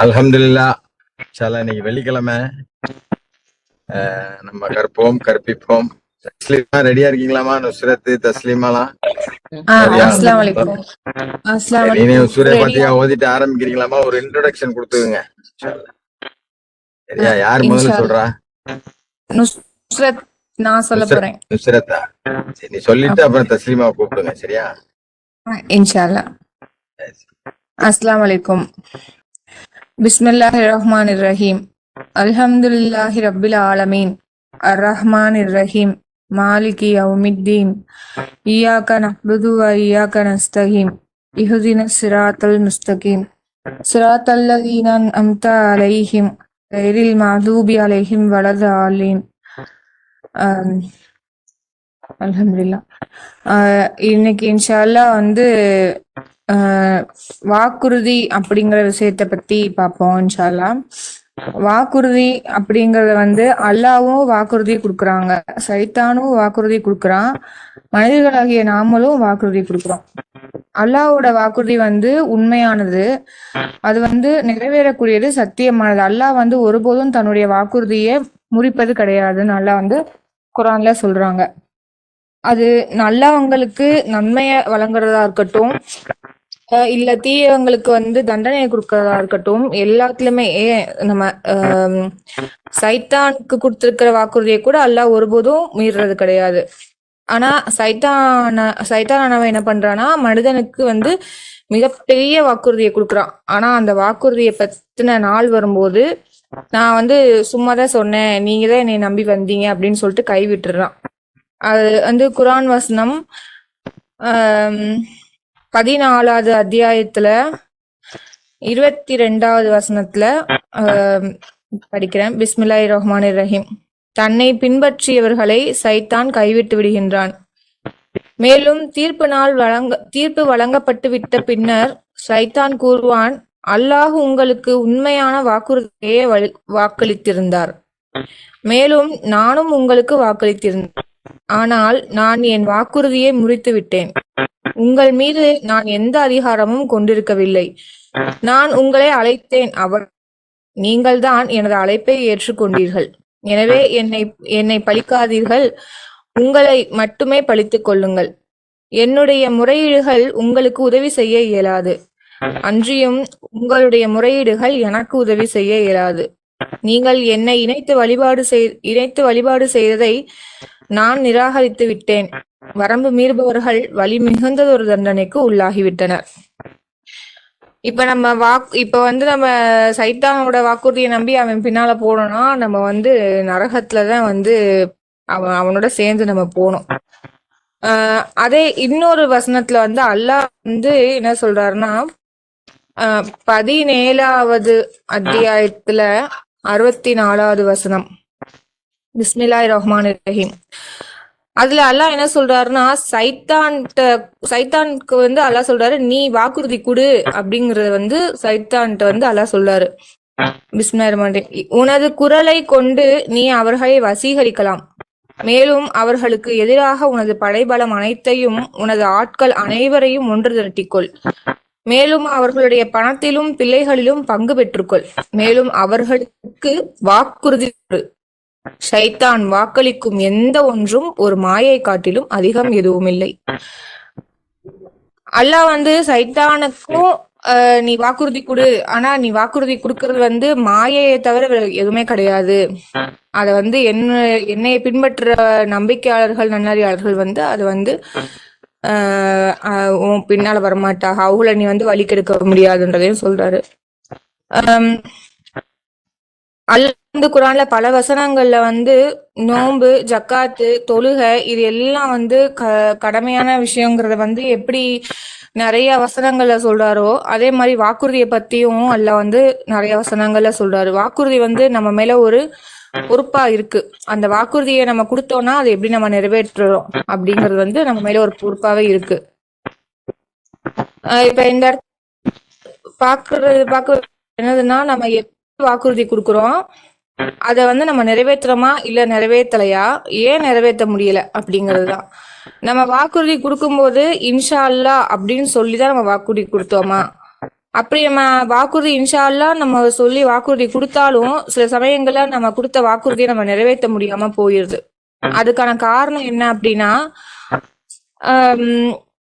அல்ஹம்துலில்லாஹ். இன்னைக்கு வெள்ளிக்கிழமை. நம்ம கற்போம் கற்பிப்போம். தஸ்லீமா ரெடியா இருக்கீங்களாமா? நுஸ்ரத்து தஸ்லீமாலாம் நீனே சூரிய பாத்தியா ஓதிட்டு ஆரம்பிக்கிறீங்களாமா? ஒரு இன்ட்ரோடக்ஷன் கொடுத்துருங்க. சரியா? யார் முதல்ல சொல்றா? நுஸ்ரத். நான் சொல்ல போறேன். நுஸ்ரத்தா? சரி, நீ சொல்லிட்டு அப்புறம் தஸ்லீமா கூப்பிடுங்க. சரியா? இன்ஷா அல்லாஹ். அஸ்ஸலாமு அலைக்கும். பிஸ்மில்லாஹிர் ரஹ்மானிர் ரஹீம். அல்ஹம்துலில்லாஹி ரப்பில் ஆலமீன். அர்-ரஹ்மானிர் ரஹீம். மாலிகி யௌமித்தீன். இய்யாக நஅ்புது வ இய்யாக நஸ்தகீன். இஹ்தினஸ் ஸிராத்தல் முஸ்தகீம். ஸிராத்தல் லதீன அன்அம்த அலைஹிம் கைரில் மக்தூபி அலைஹிம் வலதாலின். அல்ஹம்துலில்லாஹ். இன்னைக்கு இன்ஷா அல்லாஹ் வாக்குறுதி அப்படிங்கிற விஷயத்த பத்தி பார்ப்போம் இன்ஷா அல்லாஹ். வாக்குறுதி அப்படிங்கறத அல்லாவும் வாக்குறுதி கொடுக்குறாங்க, சைத்தானும் வாக்குறுதி கொடுக்குறான், மனிதர்களாகிய நாமளும் வாக்குறுதி கொடுக்குறோம். அல்லாவோட வாக்குறுதி உண்மையானது, அது நிறைவேறக்கூடியது, சத்தியமானது. அல்லாஹ் ஒருபோதும் தன்னுடைய வாக்குறுதியை முறிப்பது கிடையாதுன்னு அல்லாஹ் குர்ஆன்ல சொல்றாங்க. அது நல்லவங்களுக்கு நன்மைய வழங்குறதா இருக்கட்டும், இல்ல தீயவங்களுக்கு தண்டனையை கொடுக்கறதா இருக்கட்டும், எல்லாத்துலயுமே நம்ம சைத்தானுக்கு கொடுத்திருக்கிற வாக்குறுதியை கூட அல்லாஹ் ஒருபோதும் மீறுறது கிடையாது. ஆனா சைத்தானவன் என்ன பண்றான்னா, மனிதனுக்கு மிகப்பெரிய வாக்குறுதியை கொடுக்குறான். ஆனா அந்த வாக்குறுதியை பத்தின நாள் வரும்போது, நான் சும்மாதான் சொன்னேன், நீங்க தான் என்னை நம்பி வந்தீங்க அப்படின்னு சொல்லிட்டு கைவிட்டுறான். அது குர்ஆன் வசனம் 14வது அத்தியாயத்துல 22வது வசனத்துல படிக்கிறேன். பிஸ்மில்லாஹிர் ரஹ்மானிர் ரஹீம். தன்னை பின்பற்றியவர்களை சைத்தான் கைவிட்டு விடுகின்றான். மேலும் தீர்ப்பு வழங்கப்பட்டு விட்ட பின்னர் சைத்தான் கூறுவான், அல்லாஹ் உங்களுக்கு உண்மையான வாக்குறுதியை வாக்களித்திருந்தார். மேலும் நானும் உங்களுக்கு வாக்களித்திருந்தேன். ஆனால் நான் என் வாக்குறுதியை முறித்து விட்டேன். உங்கள் மீது நான் எந்த அதிகாரமும் கொண்டிருக்கவில்லை. நான் உங்களை அழைத்தேன், நீங்கள்தான் எனது அழைப்பை ஏற்றுக்கொண்டீர்கள். எனவே என்னை பழிக்காதீர்கள், உங்களை மட்டுமே பழித்துக் கொள்ளுங்கள். என்னுடைய முறையீடுகள் உங்களுக்கு உதவி செய்ய இயலாது. அன்றியும் உங்களுடைய முறையீடுகள் எனக்கு உதவி செய்ய இயலாது. நீங்கள் என்னை இணைத்து வழிபாடு செய்ததை நான் நிராகரித்து விட்டேன். வரம்பு மீறுபவர்கள் வலி மிகுந்ததொரு தண்டனைக்கு உள்ளாகிவிட்டனர். இப்ப நம்ம சைத்தானோட வாக்குறுதியை நம்பி அவன் பின்னால போனோம்னா, நம்ம நரகத்துலதான் அவனோட சேர்ந்து நம்ம போனோம். அதே இன்னொரு வசனத்துல அல்லாஹ் என்ன சொல்றாருன்னா, 17வது அத்தியாயத்துல 64வது வசனம். பிஸ்மில்லாஹிர் ரஹ்மானிர் ரஹீம். அதுல அல்லாஹ் என்ன சொல்றாருன்னா, சைத்தானுக்கு அல்லாஹ் சொல்றாரு, நீ வாக்குறுதி கொடு அப்படிங்கறது சைத்தான்ட்டு அல்லாஹ் சொல்றாரு. பிஸ்மில்லாஹிர் ரஹ்மானிர் ரஹீம். உனது குரலை கொண்டு நீ அவர்களை வசீகரிக்கலாம். மேலும் அவர்களுக்கு எதிராக உனது படைபலம் அனைத்தையும், உனது ஆட்கள் அனைவரையும் ஒன்று திரட்டிக்கொள். மேலும் அவர்களுடைய பணத்திலும் பிள்ளைகளிலும் பங்கு பெற்றுக்கொள். மேலும் அவர்களுக்கு வாக்குறுதி கொடு. ஷைத்தான் வாக்களிக்கும் எந்த ஒன்றும் ஒரு மாயை காட்டிலும் அதிகம் எதுவும் இல்லை. அல்லாஹ் சைத்தானுக்கும் நீ வாக்குறுதி கொடு, ஆனா நீ வாக்குறுதி கொடுக்கறது மாயையை தவிர எதுவுமே கிடையாது. அத என்னை பின்பற்ற நம்பிக்கையாளர்கள், நன்னறியாளர்கள் அது உன் பின்னால வரமாட்டாக, அவங்கள நீ வழி கெடுக்க முடியாதுன்றதையும் சொல்றாரு. அல்லாஹ் குர்ஆன்ல பல வசனங்கள்ல நோன்பு, ஜக்காத்து, தொழுகை இது எல்லாம் கடமையான விஷயங்கிறத எப்படி நிறைய வசனங்கள்ல சொல்றாரோ, அதே மாதிரி வாக்குறுதியை பத்தியும் அல்லாஹ் நிறைய வசனங்கள்ல சொல்றாரு. வாக்குறுதி நம்ம மேல ஒரு பொறுப்பா இருக்கு. அந்த வாக்குறுதியை நம்ம கொடுத்தோம்னா அதை எப்படி நம்ம நிறைவேற்றுறோம் அப்படிங்கிறது நம்ம மேல ஒரு பொறுப்பாவே இருக்கு. இப்ப இந்த பாக்குறது என்னதுன்னா, நம்ம எப்படி வாக்குறுதி கொடுக்குறோம், அத நம்ம நிறைவேற்றுறோமா இல்ல நிறைவேற்றலையா, ஏன் நிறைவேற்ற முடியல அப்படிங்கறதுதான். நம்ம வாக்குறுதி கொடுக்கும்போது இன்ஷா அல்லாஹ் அப்படின்னு சொல்லிதான் நம்ம வாக்குறுதி கொடுத்தோமா, அப்படி நம்ம வாக்குறுதி இன்ஷா அல்லாஹ் நம்ம சொல்லி வாக்குறுதி கொடுத்தாலும் சில சமயங்கள்ல நம்ம கொடுத்த வாக்குறுதியை நம்ம நிறைவேற்ற முடியாம போயிருது. அதுக்கான காரணம் என்ன அப்படின்னா,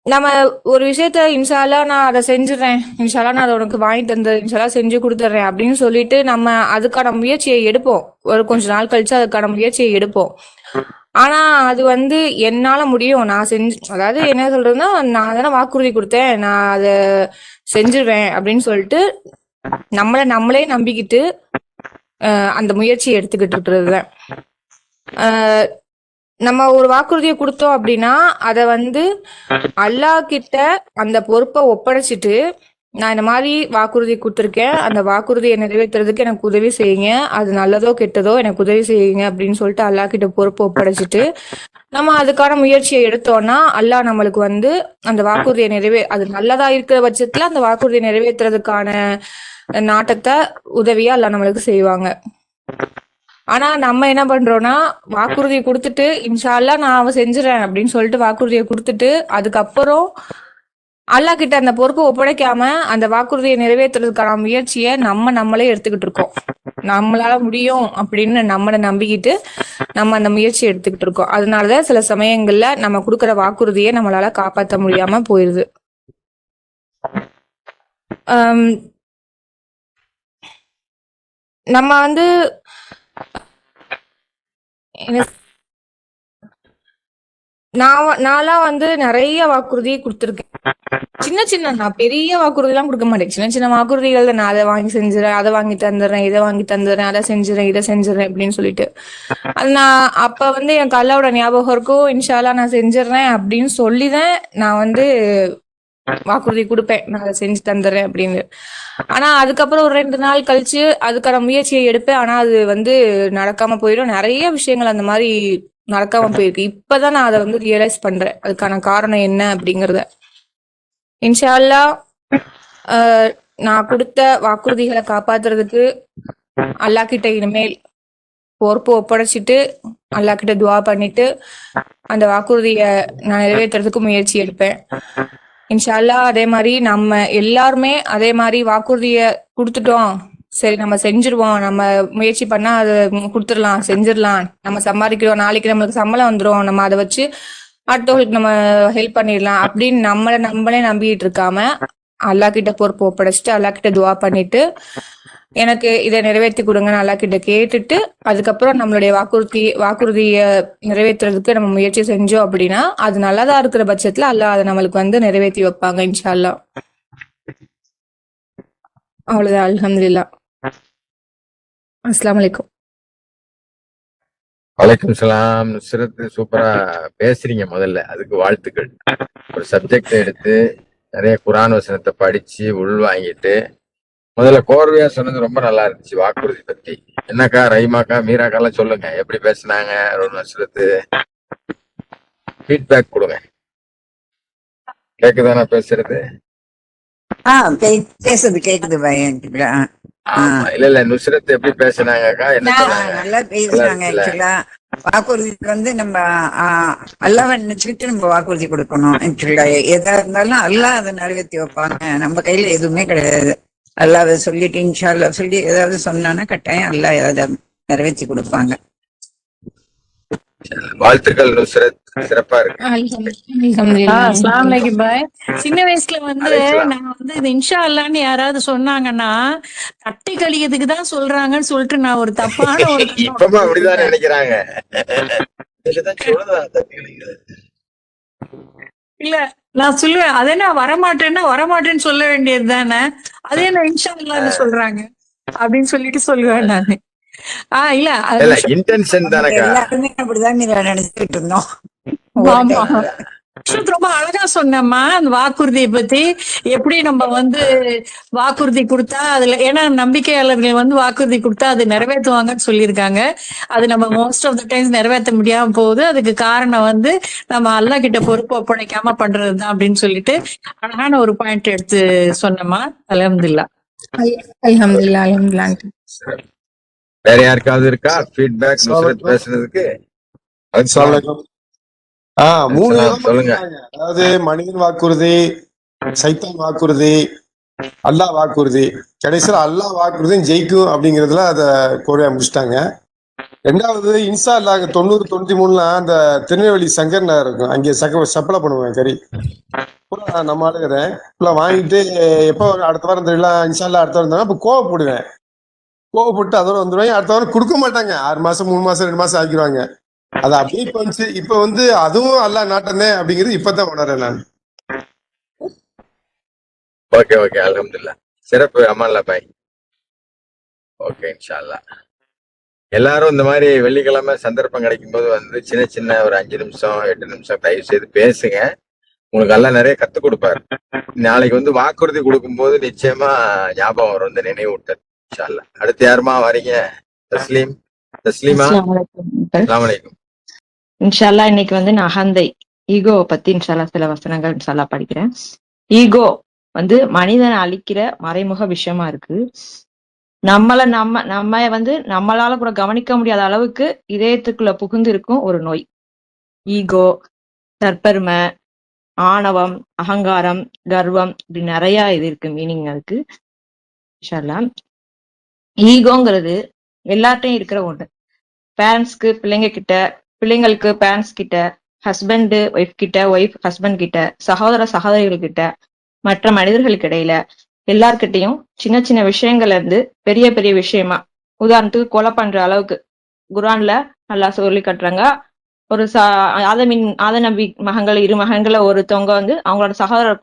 நம்ம ஒரு விஷயத்த இன்ஷா அல்லாஹ் நான் அதை செஞ்சுறேன், இன்ஷா அல்லாஹ் நான் அதை உனக்கு வாங்கி தந்து இன்ஷா அல்லாஹ் செஞ்சு கொடுத்துட்றேன் அப்படின்னு சொல்லிட்டு நம்ம அதுக்கான முயற்சியை எடுப்போம். ஒரு கொஞ்ச நாள் கழிச்சு அதுக்கான முயற்சியை எடுப்போம். ஆனா அது என்னால முடியும், நான் செஞ்சு, அதாவது என்ன சொல்றதுன்னா, நான் தானே வாக்குறுதி கொடுத்தேன், நான் அதை செஞ்சிருவேன் அப்படின்னு சொல்லிட்டு நம்மளே நம்பிக்கிட்டு அந்த முயற்சியை எடுத்துக்கிட்டு இருக்கிறதுதான். நம்ம ஒரு வாக்குறுதியை கொடுத்தோம் அப்படின்னா அதை அல்லாஹ் கிட்ட அந்த பொறுப்பை ஒப்படைச்சிட்டு, நான் இந்த மாதிரி வாக்குறுதி கொடுத்துருக்கேன், அந்த வாக்குறுதியை நிறைவேற்றுறதுக்கு எனக்கு உதவி செய்யுங்க, அது நல்லதோ கெட்டதோ எனக்கு உதவி செய்யுங்க அப்படின்னு சொல்லிட்டு அல்லாஹ் கிட்ட பொறுப்பை ஒப்படைச்சிட்டு நம்ம அதுக்கான முயற்சியை எடுத்தோம்னா அல்லாஹ் நம்மளுக்கு அந்த வாக்குறுதியை அது நல்லதா இருக்கிற பட்சத்துல அந்த வாக்குறுதியை நிறைவேற்றுறதுக்கான நாட்டத்தை உதவியா அல்லாஹ் நம்மளுக்கு செய்வாங்க. ஆனா நம்ம என்ன பண்றோம்னா, வாக்குறுதியை கொடுத்துட்டு இன்ஷா அல்லாஹ் நான் செஞ்சுறேன் அப்படின்னு சொல்லிட்டு வாக்குறுதியை கொடுத்துட்டு அதுக்கப்புறம் அல்லாஹ் கிட்ட அந்த பொறுப்பை ஒப்படைக்காம அந்த வாக்குறுதியை நிறைவேற்றுறதுக்கான முயற்சியை நம்மளே எடுத்துக்கிட்டு இருக்கோம். நம்மளால முடியும் அப்படின்னு நம்மளை நம்பிக்கிட்டு நம்ம அந்த முயற்சி எடுத்துக்கிட்டு இருக்கோம். அதனாலதான் சில சமயங்கள்ல நம்ம கொடுக்குற வாக்குறுதியை நம்மளால காப்பாற்ற முடியாம போயிருது. நம்ம நான்லாம் நிறைய வாக்குறுதி கொடுத்துருக்கேன். சின்ன நான் பெரிய வாக்குறுதி எல்லாம் கொடுக்க மாட்டேன். சின்ன வாக்குறுதிகள் நான் அதை வாங்கி செஞ்சுறேன், அதை வாங்கி தந்துடுறேன், இதை வாங்கி தந்துடுறேன், அதை செஞ்சுறேன், இதை செஞ்சுறேன் அப்படின்னு சொல்லிட்டு அது நான் அப்ப எனக்கு அல்லாவோட ஞாபகம் இருக்கும், இன்ஷா அல்லாஹ் நான் செஞ்சிடறேன் அப்படின்னு சொல்லிதான் நான் வாக்குறுதி கொடுப்பேன், நான் அதை செஞ்சு தந்துடுறேன் அப்படின்னு. ஆனா அதுக்கப்புறம் ஒரு 2 நாள் கழிச்சு அதுக்கான முயற்சியை எடுப்பேன். ஆனா அது நடக்காம போயிடும். நிறைய விஷயங்கள் அந்த மாதிரி நடக்காம போயிருக்கு. இப்பதான் நான் அதை ரியலைஸ் பண்றேன் அதுக்கான காரணம் என்ன அப்படிங்கறத. இன்ஷா அல்லாஹ் நான் கொடுத்த வாக்குறுதிகளை காப்பாத்துறதுக்கு அல்லாஹ் கிட்ட இனிமேல் பொறுப்பு ஒப்படைச்சிட்டு அல்லாஹ் கிட்ட துவா பண்ணிட்டு அந்த வாக்குறுதிய நான் நிறைவேற்றுறதுக்கு முயற்சி எடுப்பேன். இன்ஷா அல்லாஹ் அதே மாதிரி நம்ம எல்லாருமே அதே மாதிரி வாக்குறுதிய கொடுத்துட்டோம், சரி நம்ம செஞ்சிருவோம், நம்ம முயற்சி பண்ணா அதை கொடுத்துடலாம், செஞ்சிடலாம், நம்ம சம்பாதிக்கிறோம், நாளைக்கு நம்மளுக்கு சம்பளம் வந்துடும், நம்ம அதை வச்சு அடுத்தவங்களுக்கு நம்ம ஹெல்ப் பண்ணிடலாம் அப்படின்னு நம்மளே நம்பிட்டு இருக்காம அல்லாஹ் கிட்ட பொறுப்பு ஒப்படைச்சிட்டு அல்லாஹ் கிட்ட துவா பண்ணிட்டு எனக்கு இதை நிறைவேற்றி கொடுங்கன்னு அல்லாஹ் கிட்ட கேட்டுட்டு அதுக்கப்புறம் நம்மளுடைய வாக்குறுதியை நிறைவேற்றுறதுக்கு நம்ம முயற்சி செஞ்சோம் அப்படின்னா அது நல்லதா இருக்கிற பட்சத்துல அல்லாஹ் அதை நம்மளுக்கு நிறைவேற்றி வைப்பாங்க இன்ஷா அல்லாஹ். அவ்வளவுதான். அல்ஹம்துலில்லாஹ். அஸ்ஸலாமு அலைக்கும். வலைக்கம் சலாம். நுஸ்ரத் சூப்பரா பேசுறீங்க, முதல்ல அதுக்கு வாழ்த்துக்கள். ஒரு சப்ஜெக்ட் எடுத்து நிறைய குர்ஆன் வசனத்தை படிச்சு உள்வாங்கிட்டு முதல்ல கோர்வையா சொன்னது ரொம்ப நல்லா இருந்துச்சு. வாக்குறுதி பத்தி என்னக்கா, ரஹீமாக்கா, மீராக்கா எல்லாம் சொல்லுங்க, எப்படி பேசுனாங்க நுஸ்ரத்? ஃபீட்பேக் கொடுங்க. கேக்குதானா பேசுறது? பேசுறது கேக்குது பையன். இல்ல நுஸ்ரத் எப்படி பேசுனாங்கக்கா, என்ன சொன்னாங்க? நல்லா பேசுனாங்க. ஆக்சுவலா வாக்குறுதிக்கு நம்ம அல்லாஹ்வை நினைச்சுக்கிட்டு நம்ம வாக்குறுதி கொடுக்கணும். ஆக்சுவலா எதா இருந்தாலும் அல்லாஹ் அதை நிறைவேற்றி வைப்பாங்க, நம்ம கையில எதுவுமே கிடையாது. அல்லாஹ்வை சொல்லிட்டு இன்ஷா அல்லாஹ் சொல்லி ஏதாவது சொன்னானா கட்டாயம் அல்லாஹ் ஏதாவது நிறைவேற்றி கொடுப்பாங்க. வாழ்த்துக்கள் நுஸ்ரத், சிறப்பா இருக்கு. அஸ்ஸலாமு அலைக்கும் பாய். சின்ன வயசுல நான் இது இன்ஷா அல்லான்னு யாராவது சொன்னாங்கன்னா தட்டி கழிக்கிறதுக்கு தான் சொல்றாங்கன்னு சொல்லிட்டு நான் ஒரு தப்பான ஒரு இப்பமா அப்படிதான் நினைக்கிறாங்க. இல்ல நான் சொல்லுவேன், அதே நான் வரமாட்டேன்னு சொல்ல வேண்டியது தானே, அதே நான் இன்ஷா அல்லான்னு சொல்றாங்க அப்படின்னு சொல்லிட்டு சொல்லுவேன் நானு. இல்ல இன்டென்ஷன் தானே, எல்லாருமே அப்படிதான் நினைச்சிட்டு இருந்தோம். ரொம்ப அழகா சொன்னம்மா அந்த வாக்குறுதியை பத்தி. எப்படி நம்ம வாக்குறுதி கொடுத்தா அதுல, ஏன்னா நம்பிக்கையாளர்கள் வாக்குறுதி கொடுத்தா அது நிறைவேற்றுவாங்கன்னு சொல்லியிருக்காங்க. அது நம்ம மோஸ்ட் ஆஃப் த டைம்ஸ் நிறைவேற்ற முடியாம போகுது. அதுக்கு காரணம் நம்ம அல்லாஹ் கிட்ட பொறுப்பு ஒப்படைக்காம பண்றதுதான் அப்படின்னு சொல்லிட்டு அழகான ஒரு பாயிண்ட் எடுத்து சொன்னம்மா. அல்ஹம்துலில்லாஹ். அல்ஹம்துலில்லாஹ். அல்ஹம்துலில்லாஹ். வேற யாருக்காவது இருக்கா ஃபீட்பேக் நுஸ்ரத் பேசுனதுக்கு? மூணு சொல்லுங்க. அதாவது மனிதன் வாக்குறுதி, சைத்தான் வாக்குறுதி, அல்லாஹ் வாக்குறுதி. கடைசியில அல்லாஹ் வாக்குறுதியும் ஜெயிக்கும் அப்படிங்கிறதுல அதை கோரியா முடிச்சிட்டாங்க. ரெண்டாவது இன்சா அல்லாஹ் 90-93 அந்த திருநெல்வேலி சங்கர் நகர் இருக்கும், அங்கே சப்ளை பண்ணுவேன் கறி பூரா நம்ம ஆளுகிறேன் வாங்கிட்டு எப்போ அடுத்த வாரம் தெரியல இன்சா அல்லாஹ் அடுத்த வாரம் அப்போ கோவப்படுவேன். கோவப்பட்டு அதோட வந்துடுவாங்க. அடுத்த வாரம் கொடுக்க மாட்டாங்க. 6 மாசம் 3 மாசம் 2 மாசம் ஆக்கிடுவாங்க. அது அப்படியே போச்சு. இப்ப அதுவும் அல்லாஹ் நாட்டனே அப்படிங்கிறது இப்பதான் உணரேன் நான். ஓகே ஓகே, அல்ஹம்துலில்லாஹ். சிறப்பு அமான்லா பாய். ஓகே இன்ஷா அல்லாஹ். எல்லாரும் இந்த மாதிரி வெள்ளிக்கிழமை சந்தர்ப்பம் கிடைக்கும் போது சின்ன சின்ன ஒரு 5 நிமிஷம் 8 நிமிஷம் தயவு செய்து பேசுங்க. உங்களுக்கு எல்லாம் நிறைய கத்துக் கொடுப்பாரு. நாளைக்கு வாக்குறுதி கொடுக்கும்போது நிச்சயமா ஞாபகம் வரும் இந்த நினைவூட்டல். இன்ஷா அல்லாஹ். அடுத்து யாருமா வரீங்க? தஸ்லீமா. அஸ்ஸலாமு அலைக்கும். இன்ஷால்லா இன்னைக்கு நான் அகந்தை ஈகோ பத்தி இன்ஷால்லா சில வசனங்கள் இன்ஷால்லா படிக்கிறேன். ஈகோ மனிதனை அழிக்கிற மறைமுக விஷயமா இருக்கு. நம்ம நம்மளால கூட கவனிக்க முடியாத அளவுக்கு இதயத்துக்குள்ள புகுந்து இருக்கும் ஒரு நோய் ஈகோ. தற்பெருமை, ஆணவம், அகங்காரம், கர்வம், இப்படி நிறைய இது இருக்கு, மீனிங் அதுக்கு. இன்ஷால்லா ஈகோங்கிறது எல்லார்ட்டையும் இருக்கிற ஒண்ணு. பேரண்ட்ஸ்க்கு பிள்ளைங்க கிட்ட, பிள்ளைங்களுக்கு பேரண்ட்ஸ் கிட்ட, ஹஸ்பண்ட் ஒய்ஃப் கிட்ட, ஒய்ஃப் ஹஸ்பண்ட் கிட்ட, சகோதர சகோதரிகள் கிட்ட, மற்ற மனிதர்களுக்கு இடையில எல்லார்கிட்டையும் சின்ன சின்ன விஷயங்கள்ல இருந்து பெரிய பெரிய விஷயமா, உதாரணத்துக்கு கொலை பண்ற அளவுக்கு குர்ஆன்ல நல்லா சொல்லி கட்டுறாங்க. ஒரு ஆதநபி மகன்கள் 2 மகன்களை ஒருத்தவங்க அவங்களோட சகோதரர்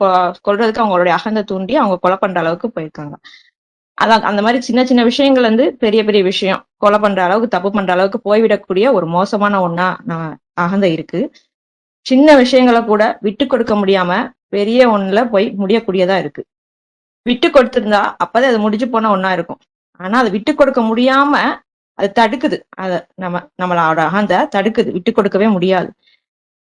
கொல்றதுக்கு அவங்களுடைய அகந்தை தூண்டி அவங்க கொலை பண்ற அளவுக்கு போயிருக்காங்க. அதான் அந்த மாதிரி சின்ன சின்ன விஷயங்கள் பெரிய பெரிய விஷயம், கொலை பண்ற அளவுக்கு, தப்பு பண்ற அளவுக்கு போய்விடக்கூடிய ஒரு மோசமான ஒண்ணா அகந்தை இருக்கு. சின்ன விஷயங்களை கூட விட்டு கொடுக்க முடியாம பெரிய ஒண்ணுல போய் முடியக்கூடியதா இருக்கு. விட்டு கொடுத்திருந்தா அப்பதான் அது முடிஞ்சு போன ஒண்ணா இருக்கும். ஆனா அதை விட்டு கொடுக்க முடியாம அது தடுக்குது. நம்மளோட அகந்தை தடுக்குது, விட்டு கொடுக்கவே முடியாது.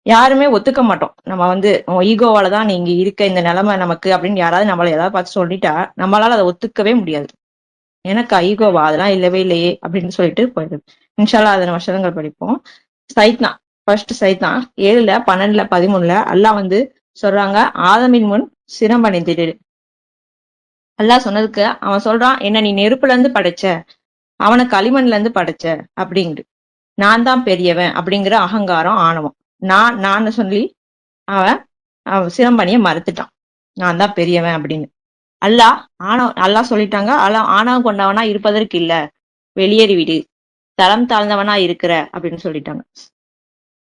யாருமே ஒத்துக்க மாட்டோம். நம்ம ஈகோவாலதான் நீங்க இருக்க இந்த நிலைமை நமக்கு அப்படின்னு யாராவது நம்மள ஏதாவது பார்த்து சொல்லிட்டா நம்மளால அதை ஒத்துக்கவே முடியாது. எனக்கு ஈகோவா, அதெல்லாம் இல்லவே இல்லையே அப்படின்னு சொல்லிட்டு போயிடுது. இன்ஷால்லா அதன வசனங்கள் படிப்போம். சைத்தான், ஃபர்ஸ்ட் சைத்தான் 7, 12, 13 அல்லாஹ் சொல்றாங்க, ஆதமின் முன் சிரமடைந்திடு. அல்லாஹ் சொன்னதுக்கு அவன் சொல்றான், என்ன நீ நெருப்புல இருந்து படைச்ச, அவனை களிமண்ல இருந்து படைச்ச அப்படிங்கிட்டு. நான் தான் பெரியவன் அப்படிங்கிற அகங்காரம், ஆணவம். நான் சொல்லி அவன் சிரம்பணிய மறுத்துட்டான், நான் தான் பெரியவன் அப்படின்னு. அல்லாஹ் சொல்லிட்டாங்க, ஆணவம் கொண்டவனா இருப்பதற்கு இல்ல, வெளியேறிவிடு, தரம் தாழ்ந்தவனா இருக்கிற அப்படின்னு சொல்லிட்டாங்க.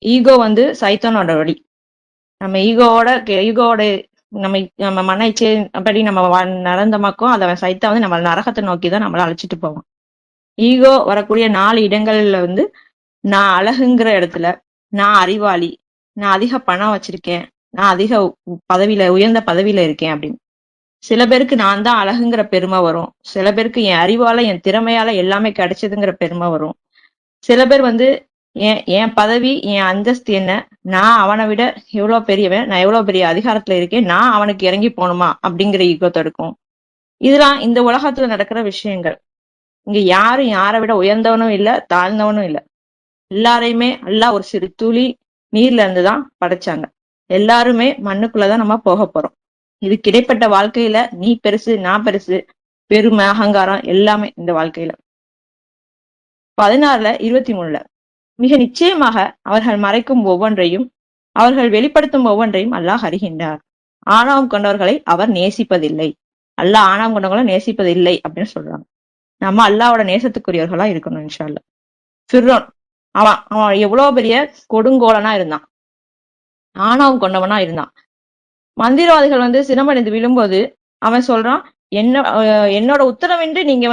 ஈகோ சைத்தானோட வழி. நம்ம ஈகோவோட நம்ம மன இச்சை அப்படி நம்ம நடந்தமாக்கும் அதை சைத்தான் நம்ம நரகத்தை நோக்கிதான் நம்மள அழைச்சிட்டு போவோம். ஈகோ வரக்கூடிய 4 இடங்கள்ல நான் அழகுங்கிற இடத்துல, நான் அறிவாளி, நான் அதிக பணம் வச்சிருக்கேன், நான் அதிக உயர்ந்த பதவியில இருக்கேன் அப்படின்னு. சில பேருக்கு நான் தான் அழகுங்கிற பெருமை வரும். சில பேருக்கு என் அறிவால, என் திறமையால எல்லாமே கிடைச்சதுங்கிற பெருமை வரும். சில பேர் என் பதவி, என் அந்தஸ்து என்ன, நான் அவனை விட எவ்வளவு பெரியவன், நான் எவ்வளவு பெரிய அதிகாரத்துல இருக்கேன், நான் அவனுக்கு இறங்கி போகணுமா அப்படிங்கிற ஈகோ தடுக்கும். இதெல்லாம் இந்த உலகத்துல நடக்கிற விஷயங்கள். இங்க யாரும் யாரை விட உயர்ந்தவனும் இல்ல, தாழ்ந்தவனும் இல்ல. எல்லாரையுமே அல்லாஹ் ஒரு சிறு துளி நீர்ல இருந்துதான் படைச்சாங்க. எல்லாருமே மண்ணுக்குள்ளதான் நம்ம போக போறோம். இதுக்கு இடைப்பட்ட வாழ்க்கையில நீ பெருசு, நான் பெருசு, பெருமை, அகங்காரம் எல்லாமே இந்த வாழ்க்கையில. 16, 23 மிக நிச்சயமாக அவர்கள் மறைக்கும் ஒவ்வொன்றையும், அவர்கள் வெளிப்படுத்தும் ஒவ்வொன்றையும் அல்லாஹ் அறிகின்றார். ஆணவம் கொண்டவர்களை அவர் நேசிப்பதில்லை. அல்லாஹ் ஆணவம் கொண்டவர்களை நேசிப்பதில்லை அப்படின்னு சொல்றாங்க. நம்ம அல்லாஹ்வோட நேசத்துக்குரியவர்களா இருக்கணும் இன்ஷா அல்லாஹ். ஃபிர்ഔன் அவன் எவ்வளவு பெரிய கொடுங்கோலனா இருந்தான், ஆணவம் கொண்டவனா இருந்தான். மந்திரவாதிகள் சிரமடைந்து விழும்போது அவன் சொல்றான், என்னோட உத்தரவின்றி நீங்க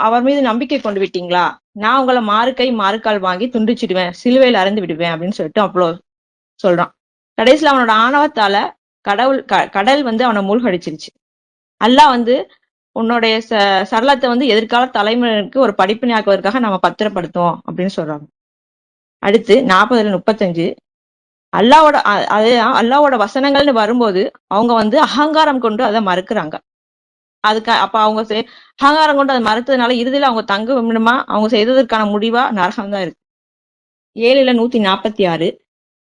அவர் மீது நம்பிக்கை கொண்டு விட்டீங்களா, நான் உங்களை மாறுகை மாறுகால் வாங்கி துண்டிச்சிடுவேன், சிலுவையில் அறைந்து விடுவேன் அப்படின்னு சொல்லிட்டு அவ்வளோ சொல்றான். கடைசியில அவனோட ஆணவத்தால கடல் அவனை மூழ்கடிச்சிருச்சு. அல்லாஹ் உன்னுடைய சரளத்தை எதிர்கால தலைமுறைக்கு ஒரு படிப்பினையாக்குவதற்காக நம்ம பத்திரப்படுத்துவோம் அப்படின்னு சொல்றாங்க. அடுத்து 40, 35 அல்லாஹ்வோட வசனங்கள்னு வரும்போது அவங்க அகங்காரம் கொண்டு அதை மறுக்கிறாங்க. அப்ப அவங்க அகங்காரம் கொண்டு அதை மறுத்ததுனால இறுதியில அவங்க தங்க விடமா அவங்க செய்ததற்கான முடிவா நரகம் தான் இருக்கு. 7, 146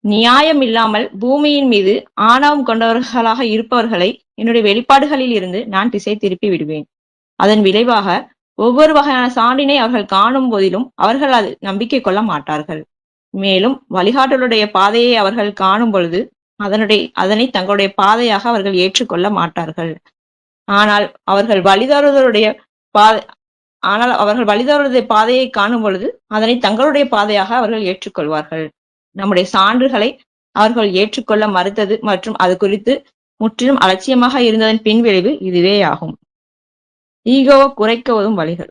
நியாயம் இல்லாமல் பூமியின் மீது ஆணவம் கொண்டவர்களாக இருப்பவர்களை என்னுடைய வெளிப்பாடுகளில் இருந்து நான் திசை திருப்பி விடுவேன். அதன் விளைவாக ஒவ்வொரு வகையான சான்றினை அவர்கள் காணும் போதிலும் அவர்கள் அது நம்பிக்கை கொள்ள மாட்டார்கள். மேலும் வழிகாட்டலுடைய பாதையை அவர்கள் காணும் பொழுது அதனை தங்களுடைய பாதையாக அவர்கள் ஏற்றுக்கொள்ள மாட்டார்கள். ஆனால் அவர்கள் வழிதவறுதலுடைய பாதையை காணும் பொழுது அதனை தங்களுடைய பாதையாக அவர்கள் ஏற்றுக்கொள்வார்கள். நம்முடைய சான்றுகளை அவர்கள் ஏற்றுக்கொள்ள மறுத்தது மற்றும் அது குறித்து முற்றிலும் அலட்சியமாக இருந்ததன் பின்விளைவு இதுவே ஆகும். ஈகோவை குறைக்கவும் வழிகள்.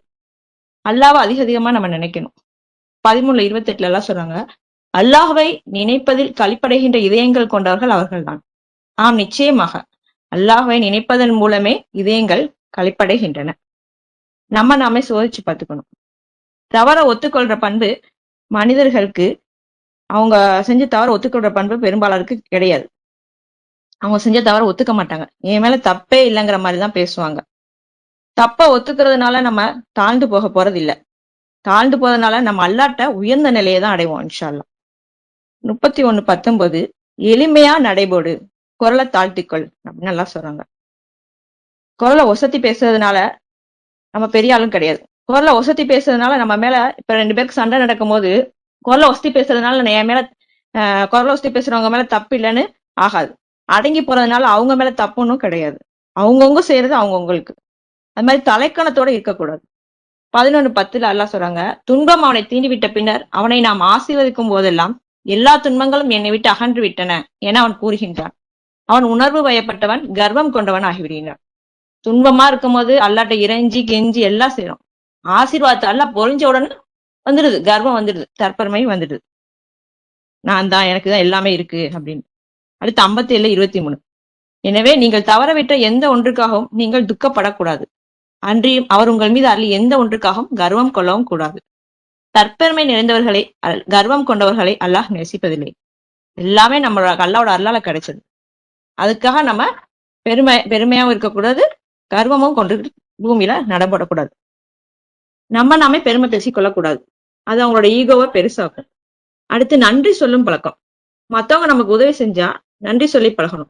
அல்லாஹ்வை அதிகமா நம்ம நினைக்கணும். 13:28 எல்லாம் சொல்றாங்க, அல்லாஹ்வை நினைப்பதில் களிப்படைகின்ற இதயங்கள் கொண்டவர்கள் அவர்கள்தான். ஆம், நிச்சயமாக அல்லாஹ்வை நினைப்பதன் மூலமே இதயங்கள் களிப்படைகின்றன. நாமே சோதிச்சு பார்த்துக்கணும். தவற ஒத்துக்கொள்ற பண்பு மனிதர்களுக்கு, அவங்க செஞ்ச தவற ஒத்துக்கொள்ற பண்பு பெரும்பாலருக்கு கிடையாது. அவங்க செஞ்ச தவற ஒத்துக்க மாட்டாங்க. என் மேல தப்பே இல்லைங்கிற மாதிரிதான் பேசுவாங்க. தப்ப ஒத்துக்கிறதுனால நம்ம தாழ்ந்து போக போறது இல்ல. தாழ்ந்து போறதுனால நம்ம அல்லாட்ட உயர்ந்த நிலையை தான் அடைவோம் இன்ஷா அல்லாஹ். 31:19 எளிமையா நடைபோடு, குரலை தாழ்த்திக்கொள் அப்படின்னு எல்லாம் சொல்றாங்க. குரலை ஒசத்தி பேசுறதுனால நம்ம பெரிய ஆளும் கிடையாது. குரலை ஒசத்தி பேசுறதுனால நம்ம மேல இப்ப 2 பேருக்கு சண்டை நடக்கும் போது குரலை ஒசத்தி பேசுறதுனால என் மேல குரலை ஒசத்தி பேசுறவங்க மேல தப்பு இல்லைன்னு ஆகாது. அடங்கி போறதுனால அவங்க மேல தப்புன்னும் கிடையாது. அவங்கவுங்க செய்யறது அவங்கவுங்களுக்கு. அது மாதிரி தலைக்கணத்தோட இருக்கக்கூடாது. 11:10 அல்லாஹ் சொல்றாங்க, துன்பம் அவனை தீண்டிவிட்ட பின்னர் அவனை நாம் ஆசீர்வதிக்கும் போதெல்லாம் எல்லா துன்பங்களும் என்னை விட்டு அகன்று விட்டன என அவன் கூறுகின்றான். அவன் உணர்வு வயப்பட்டவன், கர்வம் கொண்டவன் ஆகிவிடுகிறான். துன்பமா இருக்கும் போது அல்லாட்ட இறைஞ்சி கெஞ்சி எல்லாம் செய்யறோம். ஆசீர்வாதத்தை அல்லாஹ் பொழிஞ்ச உடனே வந்துடுது, கர்வம் வந்துடுது, தற்பெருமை வந்துடுது. நான் தான், எனக்கு தான் எல்லாமே இருக்கு அப்படின்னு. அடுத்து 57:23 எனவே நீங்கள் தவறவிட்ட எந்த ஒன்றுக்காகவும் நீங்கள் துக்கப்படக்கூடாது. அன்றியும் அவர் உங்கள் மீது அருளி எந்த ஒன்றுக்காகவும் கர்வம் கொள்ளவும் கூடாது. தற்பெருமை நிறைந்தவர்களை, கர்வம் கொண்டவர்களை அல்லாஹ் நேசிப்பதில்லை. எல்லாமே நம்ம அல்லாவோட அருளால கிடைச்சது. அதுக்காக நம்ம பெருமையாவும் இருக்கக்கூடாது, கர்வமும் கொண்டு பூமியில நடப்படக்கூடாது. நாமே பெருமை பேசிக் கொள்ளக்கூடாது. அது அவங்களோட ஈகோவை பெருசாக்கும். அடுத்து நன்றி சொல்லும் பழக்கம். மத்தவங்க நமக்கு உதவி செஞ்சா நன்றி சொல்லி பழகணும்.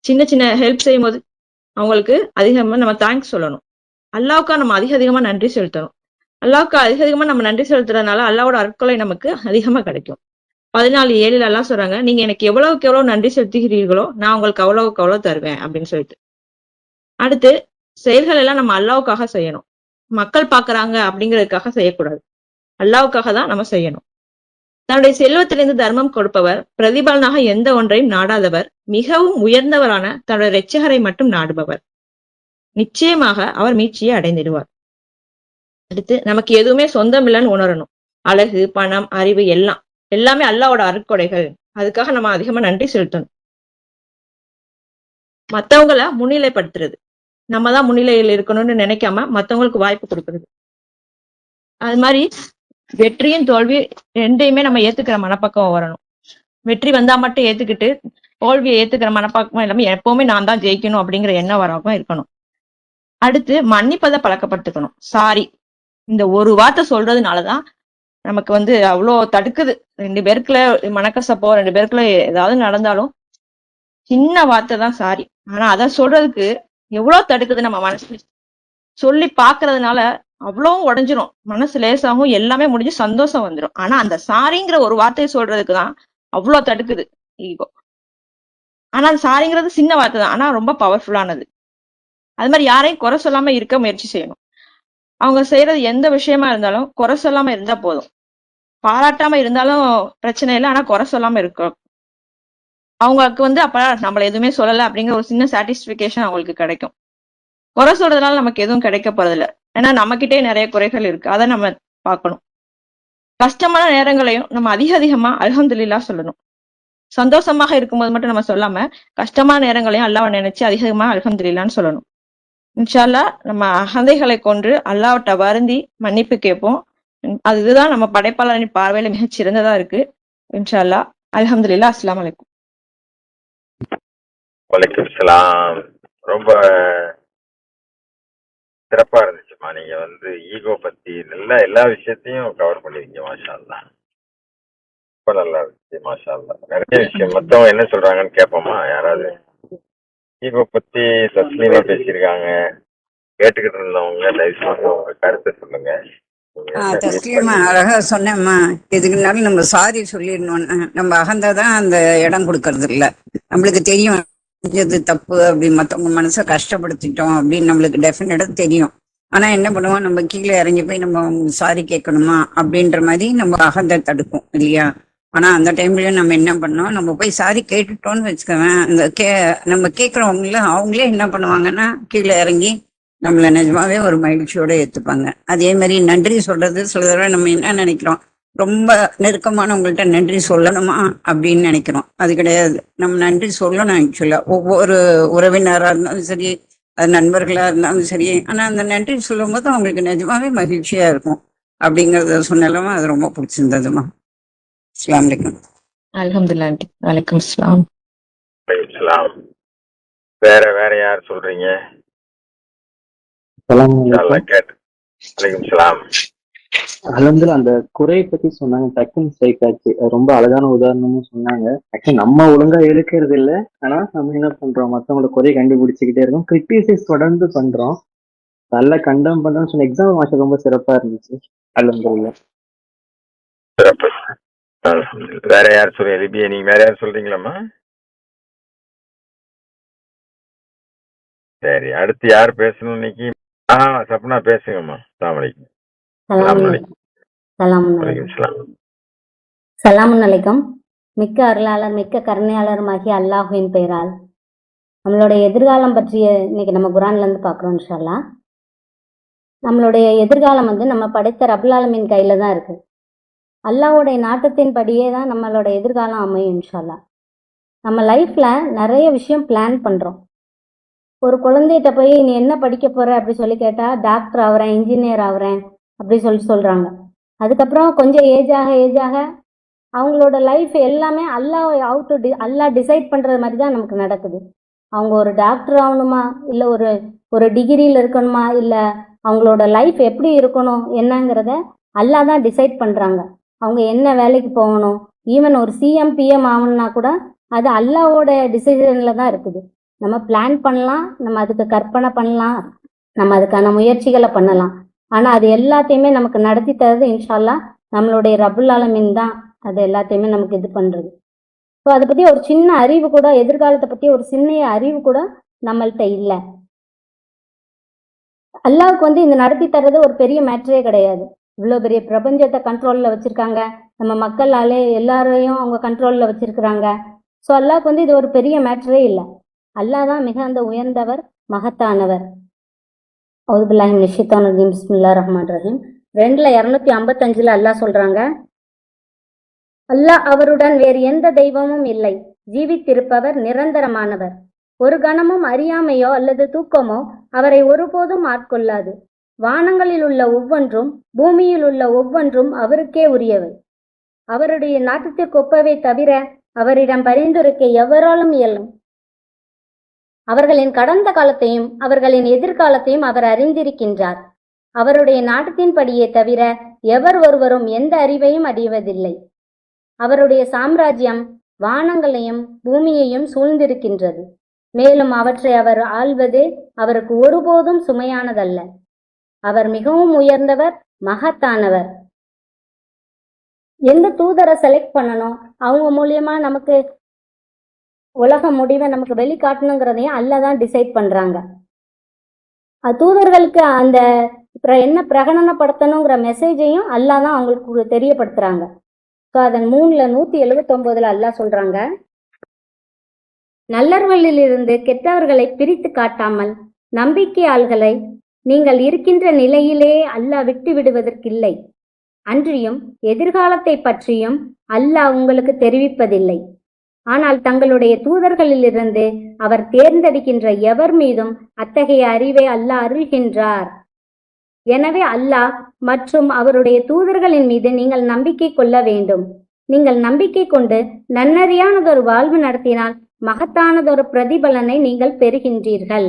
சின்ன சின்ன ஹெல்ப் செய்யும் போது அவங்களுக்கு அதிகமா நம்ம தேங்க்ஸ் சொல்லணும். அல்லாவுக்கா நம்ம அதிகமா நன்றி செலுத்தணும். அல்லாவுக்கு அதிகமா நம்ம நன்றி செலுத்துறதுனால அல்லாவோட அருட்கொலை நமக்கு அதிகமா கிடைக்கும். 14:7 அல்லாஹ் சொல்றாங்க, நீங்க எனக்கு எவ்வளவுக்கு எவ்வளவு நன்றி செலுத்துகிறீர்களோ நான் உங்களுக்கு அவ்வளவுக்கு அவ்வளவு தருவேன் அப்படின்னு சொல்லிட்டு. அடுத்து செயல்கள் எல்லாம் நம்ம அல்லாவுக்காக செய்யணும். மக்கள் பாக்குறாங்க அப்படிங்கிறதுக்காக செய்யக்கூடாது. அல்லாவுக்காக தான் நம்ம செய்யணும். தன்னுடைய செல்வத்திலிருந்து தர்மம் கொடுப்பவர், பிரதிபலனாக எந்த ஒன்றையும் நாடாதவர், மிகவும் உயர்ந்தவரான தன்னுடைய இரட்சகரை மட்டும் நாடுபவர். நிச்சயமாக அவர் மீட்சியை அடைந்திடுவார். அடுத்து நமக்கு எதுவுமே சொந்தம் இல்லைன்னு உணரணும். அழகு, பணம், அறிவு எல்லாமே அல்லாவோட அருட்கொடைகள். அதுக்காக நம்ம அதிகமா நன்றி செலுத்தணும். மத்தவங்கள முன்னிலைப்படுத்துறது, நம்ம தான் முன்னிலையில் இருக்கணும்னு நினைக்காம மத்தவங்களுக்கு வாய்ப்பு கொடுக்கறது. அது மாதிரி வெற்றியும் தோல்வி ரெண்டையுமே நம்ம ஏத்துக்கிற மனப்பக்கம் வரணும். வெற்றி வந்தா மட்டும் ஏத்துக்கிட்டு தோல்வியை ஏத்துக்கிற மனப்பக்கம் இல்லாம எப்பவுமே நான் தான் ஜெயிக்கணும் அப்படிங்கிற எண்ணம் வராம இருக்கணும். அடுத்து மன்னிப்பதை பழக்கப்படுத்திக்கணும். சாரி, இந்த ஒரு வார்த்தை சொல்றதுனாலதான் நமக்கு அவ்வளோ தடுக்குது. 2 பேருக்குள்ள மனக்கசப்போ, 2 பேருக்குள்ள ஏதாவது நடந்தாலும் சின்ன வார்த்தை தான் சாரி. ஆனா அதை சொல்றதுக்கு எவ்வளவு தடுக்குது நம்ம மனசு. சொல்லி பாக்குறதுனால அவ்வளவும் உடைஞ்சிரும், மனசு லேசாகும், எல்லாமே முடிஞ்சு சந்தோஷம் வந்துடும். ஆனா அந்த சாரிங்கிற ஒரு வார்த்தையை சொல்றதுக்குதான் அவ்வளவு தடுக்குது ஈகோ. ஆனா அந்த சாரிங்கிறது சின்ன வார்த்தை தான், ஆனா ரொம்ப பவர்ஃபுல்லானது. அது மாதிரி யாரையும் குறை சொல்லாம இருக்க முயற்சி செய்யணும். அவங்க செய்யறது எந்த விஷயமா இருந்தாலும் குறை சொல்லாம இருந்தா போதும். பாராட்டாம இருந்தாலும் பிரச்சனை இல்லை, ஆனா குறை சொல்லாம இருக்கும். அவங்களுக்கு அப்ப நம்மள எதுவுமே சொல்லல அப்படிங்கிற ஒரு சின்ன சாட்டிஸ்பிகேஷன் அவங்களுக்கு கிடைக்கும். குறை சொல்றதுனால நமக்கு எதுவும் கிடைக்க போறதில்ல. ஏன்னா நம்மகிட்டே நிறைய குறைகள் இருக்கு, அதை நம்ம பார்க்கணும். கஷ்டமான நேரங்களையும் நம்ம அதிகமா அல்ஹம்துலில்லாஹ் சொல்லணும். சந்தோஷமாக இருக்கும்போது மட்டும் நம்ம சொல்லாம கஷ்டமான நேரங்களையும் அல்லாஹ்வை நினைச்சு அதிகமா அல்ஹம்துலில்லாஹ்னு சொல்லணும். இன்ஷா அல்லாஹ் நம்ம அகந்தைகளை கொன்று அல்லாஹ்விட்ட வருந்தி மன்னிப்பு கேட்போம். அதுதான் நம்ம படைப்பாளரின் பார்வையில மிகச் சிறந்ததா இருக்கு. இன்ஷா அல்லாஹ். அல்ஹம்துலில்லாஹ். அஸ்ஸலாமு அலைக்கும். வலைக்கும் சலாம். ரொம்ப சிறப்பா இருந்துச்சுமா. நீங்க ஈகோ பத்தி நல்லா எல்லா விஷயத்தையும் கவர் பண்ணிருக்கீங்க. மாஷா அல்லாஹ். ரொம்ப நல்லா இருந்துச்சு. மாஷா அல்லாஹ். நிறைய விஷயம் மத்தவங்க என்ன சொல்றாங்கன்னு கேட்போமா யாராவது? ஈகோ பத்தி தஸ்லீமா பேசியிருக்காங்க. கேட்டுக்கிட்டு இருந்தவங்க தயவு செஞ்சு உங்க கருத்தை சொல்லுங்க. நீங்க என்ன feel தஸ்லீமா பண்ணீங்க? அழகா சொன்னேம்மா. எதுக்குனாலும் நம்ம சாரி சொல்லிடணும்னு நம்ம அகந்தாதான் அந்த இடம் கொடுக்கறது இல்ல. நம்மளுக்கு தெரியும் செஞ்சது தப்பு அப்படி மத்தவங்க மனசை கஷ்டப்படுத்திட்டோம் அப்படின்னு நம்மளுக்கு டெஃபினட்டா தெரியும். ஆனா என்ன பண்ணுவோம், நம்ம கீழே இறங்கி போய் நம்ம சாரி கேட்கணுமா அப்படின்ற மாதிரி நம்ம அகந்தை தடுக்கும் இல்லையா? ஆனா அந்த டைம்லயும் நம்ம என்ன பண்ணோம், நம்ம போய் சாரி கேட்டுட்டோம்னு வச்சுக்கவேன், அந்த நம்ம கேட்கறவங்கள அவங்களே என்ன பண்ணுவாங்கன்னா கீழே இறங்கி நம்மள நிஜமாவே ஒரு மகிழ்ச்சியோட ஏத்துப்பாங்க. அதே மாதிரி நன்றி சொல்றது சில தடவை நம்ம என்ன நினைக்கிறோம், ரொம்ப நெருக்கமானவங்கள்ட்ட நன்றி சொல்லணுமா அப்படின்னு நினைக்கிறோம். அது கிடையாது. நம்ம நன்றி சொல்லணும். ஆக்சுவலா ஒவ்வொரு உறவினரா இருந்தாலும் சரி, அது நண்பர்களா இருந்தாலும் சரி. ஆனா அந்த நன்றி சொல்லும் போது அவங்களுக்கு நிஜமாவே மகிழ்ச்சியா இருக்கும் அப்படிங்கறத சொன்னாலும் அது ரொம்ப பிடிச்சிருந்ததுமா. அஸ்ஸலாமு அலைக்கும். அல்ஹம்துலில்லாஹ் ஆண்டி. வலைக்கும் அஸ்ஸலாம். வலைக்கும் சலாம். வேற வேற யார் சொல்றீங்க? சலாம் இன்ஷா அல்லாஹ் கேட்டு. வலைக்கும் சலாம். அலமதுல அந்த குறையை பத்தி சொன்னாங்க, டக்குன்னு ஸ்ட்ரைக் ஆச்சு. அது ரொம்ப அழகான உதாரணமும் சொன்னாங்க. ஆக்சுவலி நம்ம ஒழுங்கா எடுக்கிறது இல்ல, ஆனா நம்ம என்ன பண்றோம், மத்தவங்களோட குறையை கண்டுபிடிச்சுக்கிட்டே இருக்கோம், கிரிட்டிசைஸ் தொடர்ந்து பண்றோம். நல்ல கண்டம் பண்றோம்னு சொன்ன எக்ஸாம் மாஸ்டர் ரொம்ப சிறப்பா இருந்துச்சு. அலமதுல. சிறப்பு. அல்ஹம்துலில்லாஹ். வேற யார் சொல்றீங்க? லிபியா நீங்க வேற யார் சொல்றீங்களாம்மா? சரி, அடுத்து யார் பேசணும் இன்னைக்கு? சப்னா பேசுங்கம்மா. அஸ்ஸலாமு அலைக்கும். சலாமுன் அலைக்கும். சலாமுன் வலைக்கும் சலாம். சலாமுன் அலைக்கும். மிக்க அருளாளர் மிக்க கருணையாளருமாகிய அல்லாஹுவின் பெயரால் நம்மளுடைய எதிர்காலம் பற்றிய இன்னைக்கு நம்ம குரான்ல இருந்து பார்க்குறோம் இன்ஷா அல்லாஹ். நம்மளுடைய எதிர்காலம் நம்ம படைத்த ரப்புல் ஆலமீன் கையில தான் இருக்கு. அல்லாஹ்வுடைய நாட்டத்தின் படியே தான் நம்மளோட எதிர்காலம் அமையும் இன்ஷா அல்லாஹ். நம்ம லைஃப்ல நிறைய விஷயம் பிளான் பண்றோம். ஒரு குழந்தைகிட்ட போய் நீ என்ன படிக்க போற அப்படி சொல்லி கேட்டா, டாக்டர் ஆகுறேன், இன்ஜினியர் ஆகுறேன் அப்படி சொல்றாங்க. அதுக்கப்புறம் கொஞ்சம் ஏஜ் ஆக அவங்களோட லைஃப் எல்லாமே அல்லாஹ் டிசைட் பண்றது மாதிரி தான் நமக்கு நடக்குது. அவங்க ஒரு டாக்டர் ஆகணுமா, இல்லை ஒரு டிகிரியில் இருக்கணுமா, இல்லை அவங்களோட லைஃப் எப்படி இருக்கணும் என்னங்கிறத அல்லாஹ் தான் டிசைட் பண்றாங்க. அவங்க என்ன வேலைக்கு போகணும், ஈவன் ஒரு சிஎம் பிஎம் ஆகணும்னா கூட அது அல்லாஹ்வோட டிசிஷன்ல தான் இருக்குது. நம்ம பிளான் பண்ணலாம், நம்ம அதுக்கு கற்பனை பண்ணலாம், நம்ம அதுக்கான முயற்சிகளை பண்ணலாம். ஆனா அது எல்லாத்தையுமே நமக்கு நடத்தி தரது இன்ஷா அல்லாஹ் நம்மளுடைய ரப்புல் ஆலமீன் தான். அது எல்லாத்தையுமே நமக்கு இது பண்றது. ஸோ அதை பத்தி ஒரு சின்ன அறிவு கூட, எதிர்காலத்தை பத்தி ஒரு சின்ன அறிவு கூட நம்மள்கிட்ட இல்லை. அல்லாஹ்வுக்கு இந்த நடத்தி தர்றது ஒரு பெரிய மேட்டரே கிடையாது. இவ்வளோ பெரிய பிரபஞ்சத்தை கண்ட்ரோல்ல வச்சிருக்காங்க, நம்ம மக்களாலே எல்லாரையும் அவங்க கண்ட்ரோல்ல வச்சிருக்கிறாங்க. ஸோ அல்லாஹ்வுக்கு இது ஒரு பெரிய மேட்டரே இல்லை. அல்லாஹ் தான் மிக உயர்ந்தவர், மகத்தானவர். அவுதுபில்லாஹி மினஷ் ஷைத்தானிர் ரஜீம். பிஸ்மில்லாஹிர் ரஹ்மானிர் ரஹீம். 2:255 அல்லாஹ் சொல்றாங்க, அல்லாஹ் அவருடன் வேறு எந்த தெய்வமும் இல்லை, ஜீவித்திருப்பவர், நிரந்தரமானவர். ஒரு கணமும் அறியாமையோ அல்லது தூக்கமோ அவரை ஒருபோதும் ஆட்கொள்ளாது. வானங்களில் உள்ள ஒவ்வொன்றும் பூமியில் உள்ள ஒவ்வொன்றும் அவருக்கே உரியவை. அவருடைய நாட்டத்திற்கு ஒப்பவை தவிர அவரிடம் பரிந்துரைக்க எவராலும் இயலும். அவர்களின் கடந்த காலத்தையும் அவர்களின் எதிர்காலத்தையும் அவர் அறிந்திருக்கின்றார். அவருடைய நாட்டத்தின்படியே தவிர எவர் ஒருவரும் எந்த அறிவையும் அடைவதில்லை. அவருடைய சாம்ராஜ்யம் வானங்களையும் பூமியையும் சூழ்ந்திருக்கின்றது. மேலும் அவற்றை அவர் ஆள்வது அவருக்கு ஒருபோதும் சுமையானதல்ல. அவர் மிகவும் உயர்ந்தவர், மகத்தானவர். எந்த தூதரை செலக்ட் பண்ணணும், அவங்க மூலியமா நமக்கு உலக முடிவை நமக்கு வெளிக்காட்டணுங்கிறதையும் அல்லாஹ் தான் டிசைட் பண்றாங்க. தூதர்களுக்கு அந்த என்ன பிரகடனப்படுத்தணுங்கிற மெசேஜையும் அல்லாஹ் தான் அவங்களுக்கு தெரியப்படுத்துறாங்க. ஸோ அதன் 3:179 அல்லாஹ் சொல்றாங்க, நல்லவர்களிலிருந்து கெட்டவர்களை பிரித்து காட்டாமல் நம்பிக்கையாள்களை நீங்கள் இருக்கின்ற நிலையிலே அல்லாஹ் விட்டு விடுவதற்கில்லை. அன்றியும் எதிர்காலத்தை பற்றியும் அல்லாஹ் உங்களுக்கு தெரிவிப்பதில்லை. ஆனால் தங்களுடைய தூதர்களிலிருந்து அவர் தேர்ந்தெடுக்கின்ற எவர் மீதும் அத்தகைய அறிவை அல்லாஹ் அருள்கின்றார். எனவே அல்லாஹ் மற்றும் அவருடைய தூதர்களின் மீது நீங்கள் நம்பிக்கை கொள்ள வேண்டும். நீங்கள் நம்பிக்கை கொண்டு நன்னறியானதொரு வாழ்வு நடத்தினால் மகத்தானதொரு பிரதிபலனை நீங்கள் பெறுகின்றீர்கள்.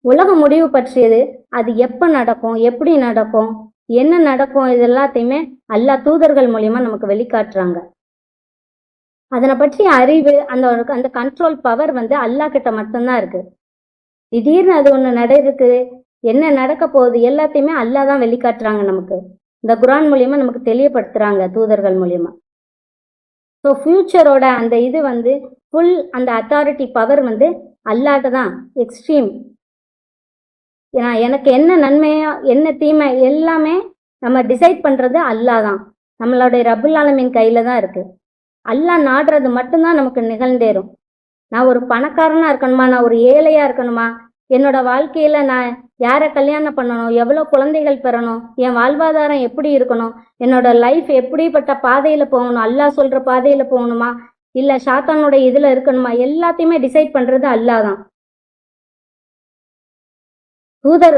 உலக முடிவு பற்றியது, அது எப்ப நடக்கும், எப்படி நடக்கும், என்ன நடக்கும் இது எல்லாத்தையுமே அல்லாஹ் தூதர்கள் மூலியமா நமக்கு வெளிக்காட்டுறாங்க. அதனை பற்றி அறிவு, அந்த கண்ட்ரோல் பவர் வந்து அல்லாஹ் கிட்ட மட்டும்தான் இருக்கு. திடீர்னு அது ஒண்ணு நடக்குது, என்ன நடக்க போகுது எல்லாத்தையுமே அல்லாஹ் தான் வெளிக்காட்டுறாங்க நமக்கு. இந்த குர்ஆன் மூலியமா நமக்கு தெளிவுபடுத்துறாங்க தூதர்கள் மூலியமா. ஸோ ஃபியூச்சரோட அந்த இது வந்து ஃபுல் அந்த அத்தாரிட்டி பவர் வந்து அல்லாஹ்ட்ட தான் எக்ஸ்ட்ரீம். ஏன்னா எனக்கு என்ன நன்மையா என்ன தீமை எல்லாமே நம்ம டிசைட் பண்றது அல்லாஹ் தான். நம்மளுடைய ரப்புல் ஆலமீன் கையில தான் இருக்கு. அல்லாஹ் நாடுறது மட்டும்தான் நமக்கு நிகழ்ந்தேறும். நான் ஒரு பணக்காரனா இருக்கணுமா, நான் ஒரு ஏழையா இருக்கணுமா, என்னோட வாழ்க்கையில நான் யாரை கல்யாணம் பண்ணணும், எவ்வளோ குழந்தைகள் பெறணும், என் வாழ்வாதாரம் எப்படி இருக்கணும், என்னோட லைஃப் எப்படிப்பட்ட பாதையில போகணும், அல்லாஹ் சொல்ற பாதையில போகணுமா இல்ல ஷாத்தானோட இதுல இருக்கணுமா, எல்லாத்தையுமே டிசைட் பண்றது அல்லாஹ் தான். தூதர்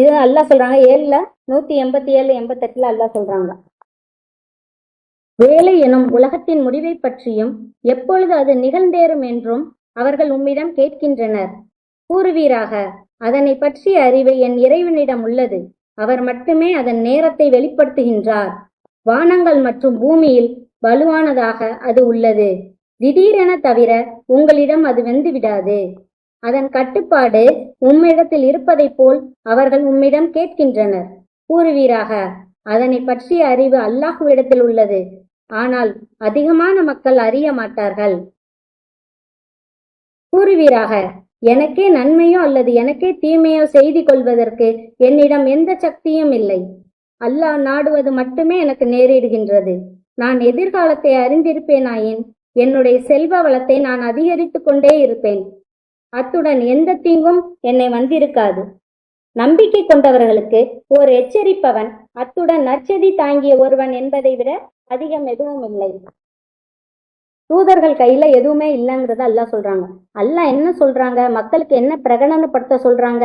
இது அல்லாஹ் சொல்றாங்க 7ல் 187 88 அல்லாஹ் சொல்றாங்க, வேலை எனும் உலகத்தின் முடிவை பற்றியும் எப்பொழுது அது நிகழ்ந்தேறும் என்றும் அவர்கள் உம்மிடம் கேட்கின்றனர். கூறுவீராக, அதனை பற்றிய அறிவு என் இறைவனிடம் உள்ளது. அவர் மட்டுமே அதன் நேரத்தை வெளிப்படுத்துகின்றார். வானங்கள் மற்றும் பூமியில் வலுவானதாக அது உள்ளது. திடீரென தவிர உங்களிடம் அது வந்து விடாது. அதன் கட்டுப்பாடு உம்மிடத்தில் இருப்பதைப் போல் அவர்கள் உம்மிடம் கேட்கின்றனர். கூறுவீராக, அதனை பற்றிய அறிவு அல்லாஹ்விடத்தில் உள்ளது. ஆனால் அதிகமான மக்கள் அறிய மாட்டார்கள். கூறுவீராக, எனக்கே நன்மையோ அல்லது எனக்கே தீமையோ செய்து கொள்வதற்கு என்னிடம் எந்த சக்தியும் இல்லை. அல்லாஹ் நாடுவது மட்டுமே எனக்கு நேரிடுகின்றது. நான் எதிர்காலத்தை அறிந்திருப்பேனாயின் என்னுடைய செல்வ வளத்தை நான் அதிகரித்துக் கொண்டே இருப்பேன். அத்துடன் எந்த தீங்கும் என்னை வந்திருக்காது. நம்பிக்கை கொண்டவர்களுக்கு ஓர் எச்சரிப்பவன், அத்துடன் நற்செய்தி தாங்கிய ஒருவன் என்பதை விட அதிகம் எதுவும் இல்லை. தூதர்கள் கையில எதுவுமே இல்லைங்கிறத அல்லாஹ் சொல்றாங்க. அல்லாஹ் என்ன சொல்றாங்க, மக்களுக்கு என்ன பிரகடனப்படுத்த சொல்றாங்க,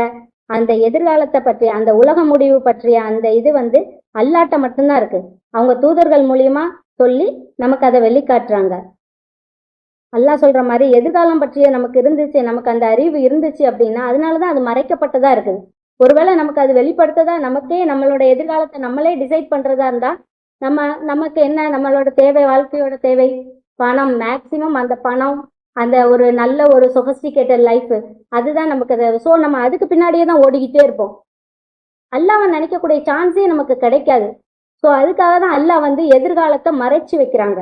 அந்த எதிர்காலத்தை பற்றி, அந்த உலக முடிவு பற்றிய அந்த இது வந்து அல்லாஹ்ட்ட மட்டும்தான் இருக்கு. அவங்க தூதர்கள் மூலியமா சொல்லி நமக்கு அதை வெளிக்காட்டுறாங்க. அல்லாஹ் சொல்ற மாதிரி எதிர்காலம் பற்றிய நமக்கு இருந்துச்சு, நமக்கு அந்த அறிவு இருந்துச்சு அப்படின்னா அதனாலதான் அது மறைக்கப்பட்டதா இருக்குது. ஒருவேளை நமக்கு அது வெளிப்படுத்ததா, நமக்கே நம்மளோட எதிர்காலத்தை நம்மளே டிசைட் பண்றதா இருந்தா நமக்கு என்ன, நம்மளோட தேவை, வாழ்க்கையோட தேவை பணம், மேக்சிமம் அந்த பணம், அந்த ஒரு நல்ல ஒரு சொஃபஸ்டிகேட்டட் லைஃப், அதுதான் நமக்கு தேவை. ஸோ நம்ம அதுக்கு பின்னாடியே தான் ஓடிக்கிட்டே இருப்போம். அல்லாஹ்வை நினைக்கக்கூடிய சான்ஸே நமக்கு கிடைக்காது. ஸோ அதுக்காக தான் அல்லாஹ் வந்து எதிர்காலத்தை மறைச்சு வைக்கிறாங்க.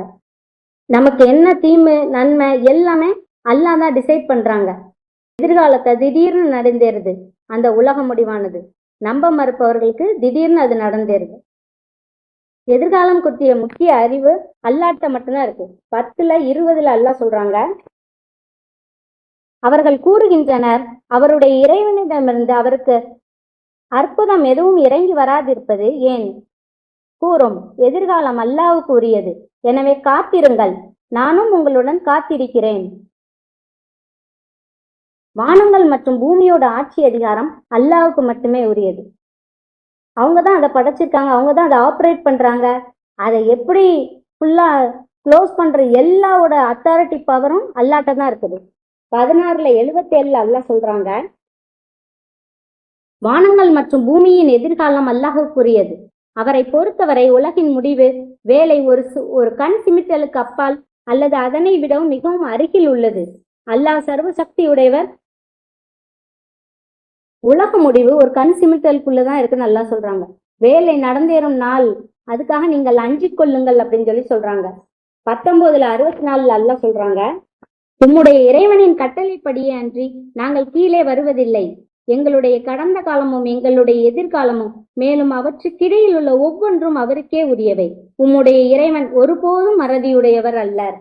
நமக்கு என்ன தீமை நன்மை எல்லாமே அல்லாஹ் தான் டிசைட் பண்றாங்க. எதிர்காலத்தை திடீர்னு நடந்தேறுது அந்த உலக முடிவானது. நம்ப மறுப்பவர்களுக்கு திடீர்னு அது நடந்தேறுது. எதிர்காலம் குறித்த முக்கிய அறிவு அல்லாஹ்ட்ட மட்டும்தான் இருக்கு. 10:20 அல்லாஹ் சொல்றாங்க, அவர்கள் கூறுகின்றனர், அவருடைய இறைவனிடமிருந்து அவருக்கு அற்புதம் எதுவும் இறங்கி வராதிருப்பது ஏன்? கூறும், எதிர்காலம் அல்லாஹ்வுக்கு உரியது. எனவே காத்திருங்கள், நானும் உங்களுடன் காத்திருக்கிறேன். வானங்கள் மற்றும் பூமியோட ஆட்சி அதிகாரம் அல்லாஹ்வுக்கு மட்டுமே உரியது. அவங்க தான் அதை படைச்சிருக்காங்க, அவங்க தான் அதை ஆப்ரேட் பண்றாங்க. அதை எப்படி ஃபுல்லா க்ளோஸ் பண்ற எல்லாவோட அத்தாரிட்டி பவரும் அல்லாஹ்ட்ட தான் இருக்குது. 16:77 அல்லாஹ் சொல்றாங்க, வானங்கள் மற்றும் பூமியின் எதிர்காலம் அல்லாஹ்வுக்குரியது. அவரை பொறுத்தவரை உலகின் முடிவு வேலை ஒரு கண் சிமிட்டலுக்கு அப்பால் அல்லது அதனை விடவும் மிகவும் அருகில் உள்ளது. அல்லாஹ் சர்வசக்தி உடையவர். உலக முடிவு ஒரு கண் சிமிட்டலுக்குள்ளதான் இருக்குன்னு நல்லா சொல்றாங்க. வேலை நடந்தேறும் நாள், அதுக்காக நீங்கள் அஞ்சிக் கொள்ளுங்கள் அப்படின்னு சொல்லி சொல்றாங்க. 19:64 அல்லாஹ் சொல்றாங்க, உம்முடைய இறைவனின் கட்டளைப்படியே அன்றி நாங்கள் கீழே வருவதில்லை. எங்களுடைய கடந்த காலமும் எங்களுடைய எதிர்காலமும் மேலும் அவற்றுக்கிடையில் உள்ள ஒவ்வொன்றும் அவருக்கே உரியவை. உம்முடைய இறைவன் ஒருபோதும் மறதியுடையவர் அல்லர்.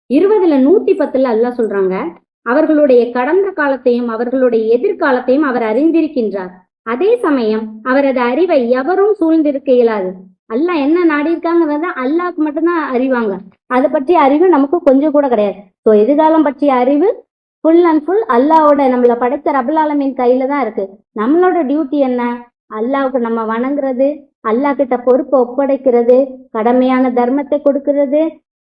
20:110 அல்லாஹ் சொல்றாங்க, அவர்களுடைய கடந்த காலத்தையும் அவர்களுடைய எதிர்காலத்தையும் அவர் அறிந்திருக்கின்றார். அதே சமயம் அவரது அறிவை எவரும் சூழ்ந்திருக்க இயலாது. அல்லாஹ் என்ன நாடியிருக்காங்கிறத அல்லாஹ்க்கு மட்டும்தான் அறிவாங்க. அதை பற்றிய அறிவு நமக்கு கொஞ்சம் கூட கிடையாது. ஸோ எதிர்காலம் பற்றிய அறிவு ஃபுல் அண்ட் ஃபுல் அல்லாஹ்வோட, நம்மளை படைத்த ரப்புல் ஆலமீன் கையில தான் இருக்கு. நம்மளோட டியூட்டி என்ன? அல்லாஹ்வுக்கு நம்ம வணங்குறது, அல்லாஹ் கிட்ட பொறுப்பை ஒப்படைக்கிறது, கடமையான தர்மத்தை கொடுக்கிறது,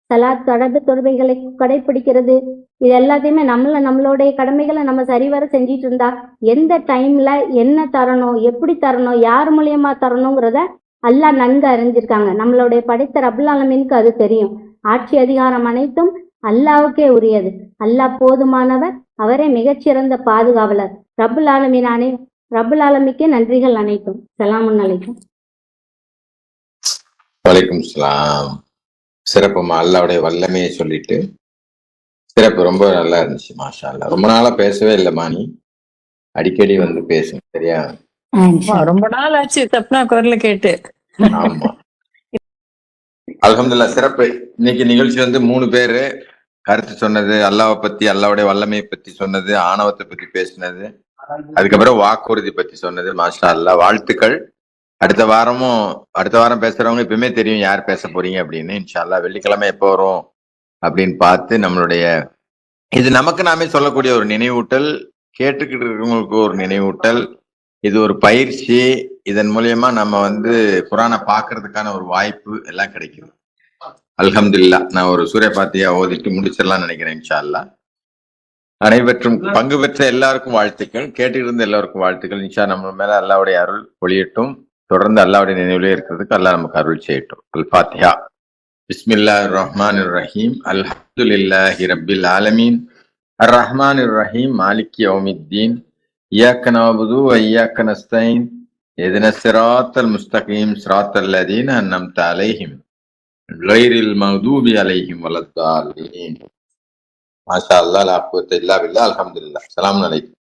சலாத் தொடர்பு தொழுகைகளை கடைபிடிக்கிறது, இது எல்லாத்தையுமே நம்மளுடைய கடமைகளை நம்ம சரிவர செஞ்சிட்டு இருந்தா எந்த டைம்ல என்ன தரணும், எப்படி தரணும், யார் மூலியமா தரணுங்கிறத அல்லாஹ் நன்கு அறிஞ்சிருக்காங்க. நம்மளுடைய படைத்த ரப்புல் ஆலமீனுக்கு அது தெரியும். ஆட்சி அதிகாரம் அனைத்தும் அல்லாஹ்வுக்கே உரியது. அல்லாஹ் போதுமானவர், அவரே மிகச்சிறந்த பாதுகாவலர். ரப்புல் ஆலமீனுக்கே நன்றிகள் அனைத்தும். ஸலாமுன் அலைக்கும். வலைக்கும் சலாம். சிறப்புமா, அல்லாவுடைய வல்லமையை சொல்லிட்டு சிறப்பு ரொம்ப நல்லா இருந்துச்சு. மாஷா அல்லா. ரொம்ப நாளா பேசவே இல்லைம்மா, நீ அடிக்கடி வந்து பேசுங்க சரியா? ரொம்ப நாள் ஆச்சு தப்னா குரல்ல கேட்டு. ஆமா, அல்ஹம்துலில்லாஹ். சிறப்பு. இன்னைக்கு நிகழ்ச்சி வந்து 3 பேரு கருத்து சொன்னது, அல்லாவை பத்தி, அல்லாவுடைய வல்லமையை பத்தி சொன்னது, ஆணவத்தை பத்தி பேசினது, அதுக்கப்புறம் வாக்குறுதி பத்தி சொன்னது. மாஷா அல்லா, வாழ்த்துக்கள். அடுத்த வாரம் பேசுறவங்க இப்பவுமே தெரியும் யார் பேச போறீங்க அப்படின்னு. இன்ஷா அல்லாஹ் வெள்ளிக்கிழமை எப்போ வரும் அப்படின்னு பார்த்து நம்மளுடைய இது நமக்கு நாமே சொல்லக்கூடிய ஒரு நினைவூட்டல், கேட்டுக்கிட்டு இருக்கவங்களுக்கு ஒரு நினைவூட்டல், இது ஒரு பயிற்சி. இதன் மூலியமா நம்ம வந்து குரானை பார்க்கறதுக்கான ஒரு வாய்ப்பு எல்லாம் கிடைக்குது. அல்ஹம்துலில்லாஹ். நான் ஒரு சூரிய பாத்தியா ஓதிட்டு முடிச்சிடலாம்னு நினைக்கிறேன். இன்ஷா அல்லாஹ் அனைவற்றும் பங்கு பெற்ற எல்லாருக்கும் வாழ்த்துக்கள், கேட்டுக்கிட்டு இருந்த எல்லாருக்கும் வாழ்த்துக்கள். இன்ஷா நம்ம மேல அல்லாவுடைய அருள் ஒளியட்டும், தொடர்ந்து அல்லாவுடைய நினைவிலே இருக்கிறதுக்கு அல்லாஹ் நமக்கு அருள் செய்யட்டும். அல் ஃபாத்திஹா. பிஸ்மில்லாஹிர் ரஹ்மானிர் ரஹீம். அல்ஹம்துலில்லாஹி ரப்பில் ஆலமீன். அர் ரஹ்மானிர் ரஹீம். மாலிகி யௌமித்தீன். இய்யாக நஅபுது வ இய்யாக நஸ்தஈன். இஹ்தினஸ் ஸிராத்தல் முஸ்தகீம். ஸிராத்தல் லதீன அன்அம்த அலைஹிம் கைரில் மக்தூபி அலைஹிம் வலத்தாலீன். மாஷா அல்லாஹ், லா குவத்த இல்லா பில்லாஹ். அல்ஹம்துலில்லாஹ். ஸலாமுன் அலைக்கும்.